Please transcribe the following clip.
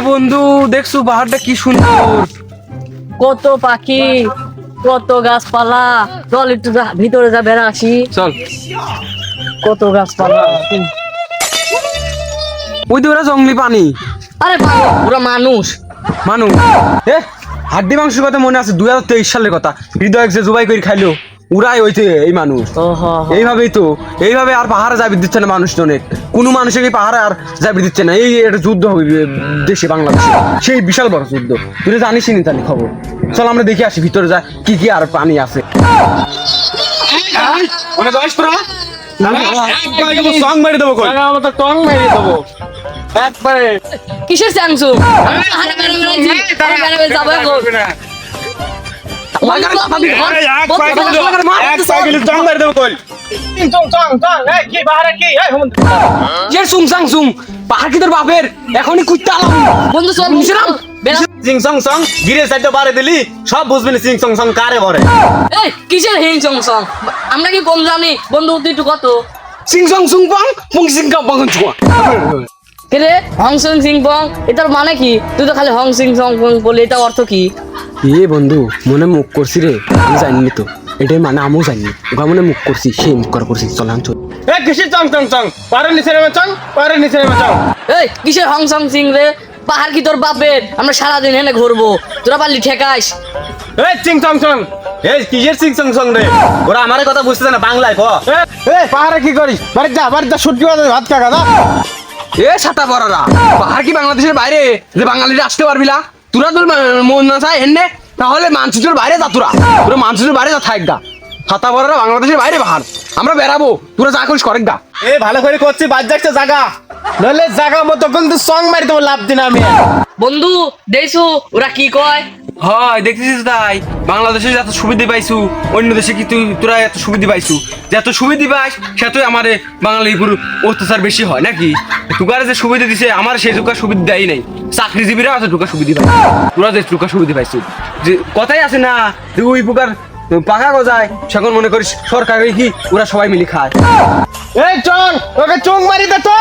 বন্ধু দেখছো পাহাড়টা কি সুন্দর, কত পাখি, কত গাছপালা। চল একটু ভিতরে যা বেড়া আসি। চল। কত গাছপালা। ওই তো ওরা জঙ্গলি পানি আরে ওরা মানুষ। মানুষ। হাড্ডি মাংসের কথা মনে আছে 2023 সালের কথা, হৃদয় যে জবাই করে খাইলো উড়াই হইতে এই মানুষ। এইভাবে আর পাহাড়ে যাবি দিচ্ছে না মানুষ জনের, কোনো মানুষের পাহাড়ে আর যাবি দিচ্ছে না। এই একটা যুদ্ধ হবে দেশে, বাংলাদেশে, সেই বিশাল বড় যুদ্ধ। তুই জানিস নি তাহলে খবর? চল আমরা দেখে আসি ভিতরে যা কি কি আর পানি আছে। কিসের স্যাংসু? পাহাড় কি তোর বাপের? এখনই কুত্তা বন্ধু চল নিছিলাম। সিং সং সং গিরে সাইডে বারে দিলি সব বুঝবি না সিং সং সং কারে ভরে। এই কিসের হিং চং চং? আমরা কি কম জানি? বন্ধু তুই একটু কত সিং সং সুং পং পং সিং কাং পং চুয়া। রে হং সিং সিং পং, এটার মানে কি? তুই তো খালি হং সিং সং পং বলে, এটা অর্থ কি? বন্ধু মনে মুখ করছি রে, আমি জানিনি তো এটাই মানে, আমিও জানি ওকে মনে মুখ করছি, সেই মুখ করা করছি। চল আমি চল। কিসের চং চং চং পারে নিচে নেমে চং, পারে নিচে নেমে চং। এই কিসের হং সং সিং রে? পাহাড় কি তোর বাপের? আমরা সারাদিন হেনে ঘুরবো, তোরা পারলি ঠেকাইস? চিং চং চং, কিসের চিং চং চং রে? ওরা আমার কথা বুঝতেছে না, বাংলায় ক। পাহাড়ে কি করিস? বাড়ি যা সূর্য ভাত খাগা না। ছাতা পড়ারা, পাহাড় কি বাংলাদেশের বাইরে যে বাঙালিরা আসতে পারবি না? তোরা তোর মন না চায় এনে, তাহলে মানচিত্রের বাইরে যা, তোরা মানচিত্রের বাইরে যা থাক গা। ছাতা পড়ারা বাংলাদেশের বাইরে পাহাড়, আমরা বেড়াবো, তোরা যা করিস করেক গা। ভালো করে করছি, বাদ যাচ্ছে জায়গা, নইলে জায়গা মতো কিন্তু সং মারি দেবো, লাভ দিন আমি। বন্ধু দেখছো ওরা কি কয়? হয় দেখতেছিস তাই, বাংলাদেশে যত সুবিধা পাইছু অন্য দেশে কি তোরা এত সুবিধা পাইছু? যত সুবিধা পাইস সেতই আমার বাঙালির উপর অত্যাচার বেশি হয় নাকি? তোকার যে সুবিধা দিছে আমার সেই টুকা সুবিধা দেয় নাই, চাকরিজীবীরা অত টুকা সুবিধা পাই, তোরা যে টুকা সুবিধা পাইছু। যে কথাই আছে না যে ওই প্রকার পাকা গজায়, সেখন মনে করিস সরকারি কি ওরা সবাই মিলে খায়। চং ওকে চং মারি দে চং।